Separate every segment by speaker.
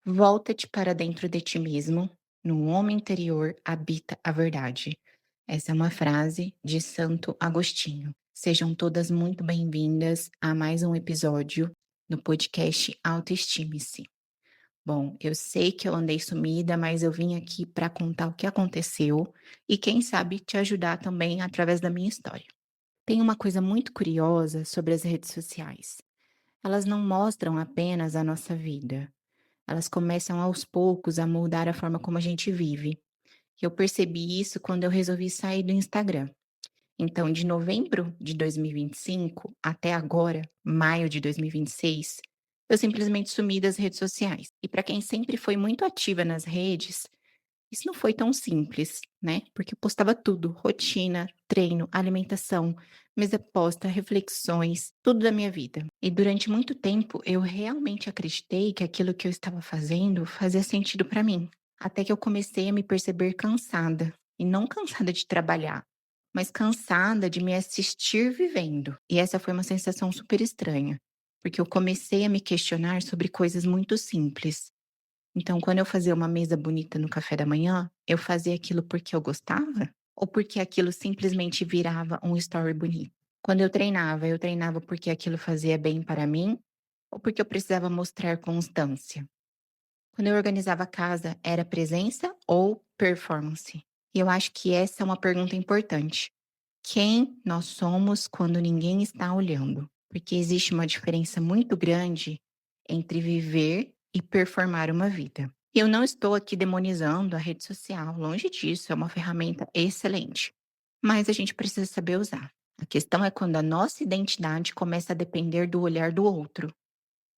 Speaker 1: Volta-te para dentro de ti mesmo, no homem interior habita a verdade. Essa é uma frase de Santo Agostinho. Sejam todas muito bem-vindas a mais um episódio no podcast Autoestime-se. Bom, eu sei que eu andei sumida, mas eu vim aqui para contar o que aconteceu e quem sabe te ajudar também através da minha história. Tem uma coisa muito curiosa sobre as redes sociais. Elas não mostram apenas a nossa vida. Elas começam aos poucos a moldar a forma como a gente vive. Eu percebi isso quando eu resolvi sair do Instagram. Então, de novembro de 2025 até agora, maio de 2026, eu simplesmente sumi das redes sociais. E para quem sempre foi muito ativa nas redes, isso não foi tão simples, né? Porque eu postava tudo: rotina, treino, alimentação, mesa posta, reflexões, tudo da minha vida. E durante muito tempo eu realmente acreditei que aquilo que eu estava fazendo fazia sentido para mim. Até que eu comecei a me perceber cansada. E não cansada de trabalhar, mas cansada de me assistir vivendo. E essa foi uma sensação super estranha, porque eu comecei a me questionar sobre coisas muito simples. Então, quando eu fazia uma mesa bonita no café da manhã, eu fazia aquilo porque eu gostava? Ou porque aquilo simplesmente virava um story bonito? Quando eu treinava porque aquilo fazia bem para mim? Ou porque eu precisava mostrar constância? Quando eu organizava a casa, era presença ou performance? E eu acho que essa é uma pergunta importante. Quem nós somos quando ninguém está olhando? Porque existe uma diferença muito grande entre viver e performar uma vida. E eu não estou aqui demonizando a rede social, longe disso, é uma ferramenta excelente. Mas a gente precisa saber usar. A questão é quando a nossa identidade começa a depender do olhar do outro,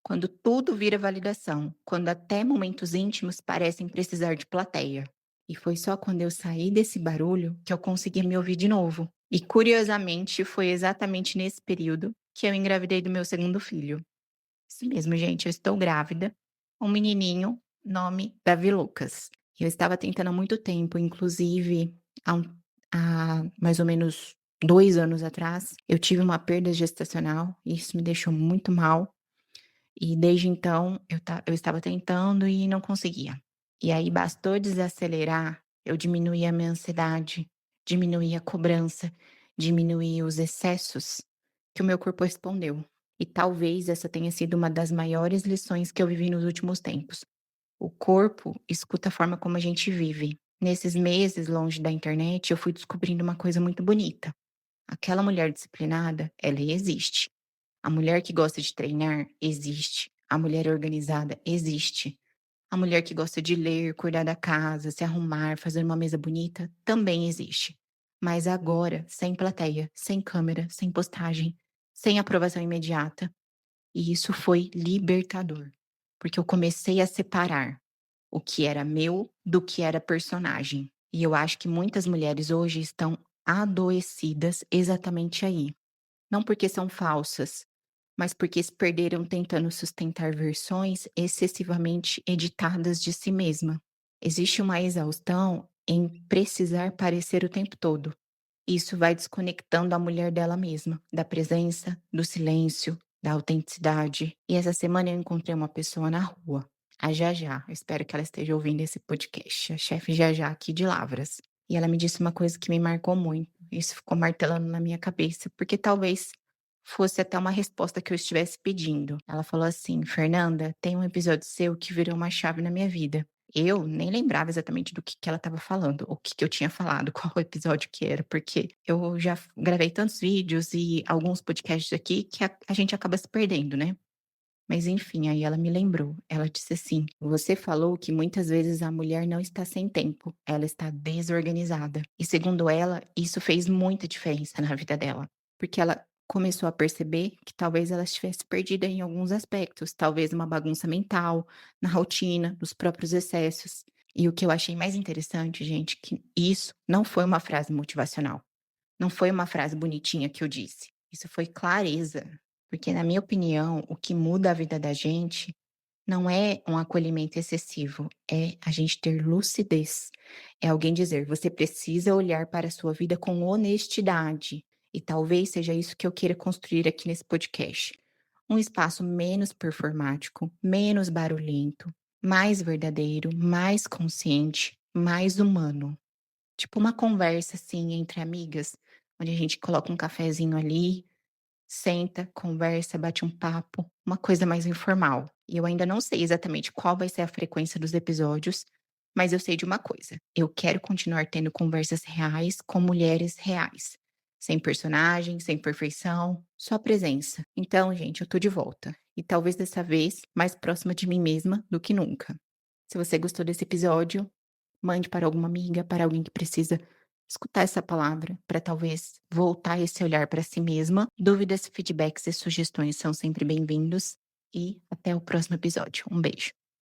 Speaker 1: quando tudo vira validação, quando até momentos íntimos parecem precisar de plateia. E foi só quando eu saí desse barulho que eu consegui me ouvir de novo. E curiosamente, foi exatamente nesse período que eu engravidei do meu segundo filho. Isso mesmo, gente, eu estou grávida. Um menininho, nome Davi Lucas. Eu estava tentando há muito tempo, inclusive há mais ou menos 2 anos atrás, eu tive uma perda gestacional e isso me deixou muito mal. E desde então eu estava tentando e não conseguia. E aí bastou desacelerar, eu diminuí a minha ansiedade, diminuí a cobrança, diminuí os excessos que o meu corpo respondeu. E talvez essa tenha sido uma das maiores lições que eu vivi nos últimos tempos. O corpo escuta a forma como a gente vive. Nesses meses longe da internet, eu fui descobrindo uma coisa muito bonita. Aquela mulher disciplinada, ela existe. A mulher que gosta de treinar, existe. A mulher organizada, existe. A mulher que gosta de ler, cuidar da casa, se arrumar, fazer uma mesa bonita, também existe. Mas agora, sem plateia, sem câmera, sem postagem, sem aprovação imediata. E isso foi libertador, porque eu comecei a separar o que era meu do que era personagem. E eu acho que muitas mulheres hoje estão adoecidas exatamente aí. Não porque são falsas, mas porque se perderam tentando sustentar versões excessivamente editadas de si mesma. Existe uma exaustão em precisar parecer o tempo todo. Isso vai desconectando a mulher dela mesma, da presença, do silêncio, da autenticidade. E essa semana eu encontrei uma pessoa na rua, a Jajá. Eu espero que ela esteja ouvindo esse podcast, a chefe Jajá aqui de Lavras. E ela me disse uma coisa que me marcou muito. Isso ficou martelando na minha cabeça, porque talvez fosse até uma resposta que eu estivesse pedindo. Ela falou assim: Fernanda, tem um episódio seu que virou uma chave na minha vida. Eu nem lembrava exatamente do que ela estava falando, o que eu tinha falado, qual o episódio que era, porque eu já gravei tantos vídeos e alguns podcasts aqui que a gente acaba se perdendo, né? Mas enfim, aí ela me lembrou. Ela disse assim: Você falou que muitas vezes a mulher não está sem tempo, ela está desorganizada. E segundo ela, isso fez muita diferença na vida dela, porque ela começou a perceber que talvez ela estivesse perdida em alguns aspectos, talvez uma bagunça mental, na rotina, nos próprios excessos. E o que eu achei mais interessante, gente, que isso não foi uma frase motivacional. Não foi uma frase bonitinha que eu disse. Isso foi clareza. Porque, na minha opinião, o que muda a vida da gente não é um acolhimento excessivo, é a gente ter lucidez. É alguém dizer: você precisa olhar para a sua vida com honestidade. E talvez seja isso que eu queira construir aqui nesse podcast. Um espaço menos performático, menos barulhento, mais verdadeiro, mais consciente, mais humano. Tipo uma conversa, assim, entre amigas, onde a gente coloca um cafezinho ali, senta, conversa, bate um papo, uma coisa mais informal. E eu ainda não sei exatamente qual vai ser a frequência dos episódios, mas eu sei de uma coisa: eu quero continuar tendo conversas reais com mulheres reais. Sem personagem, sem perfeição, só presença. Então, gente, eu tô de volta. E talvez dessa vez mais próxima de mim mesma do que nunca. Se você gostou desse episódio, mande para alguma amiga, para alguém que precisa escutar essa palavra, para talvez voltar esse olhar para si mesma. Dúvidas, feedbacks e sugestões são sempre bem-vindos. E até o próximo episódio. Um beijo.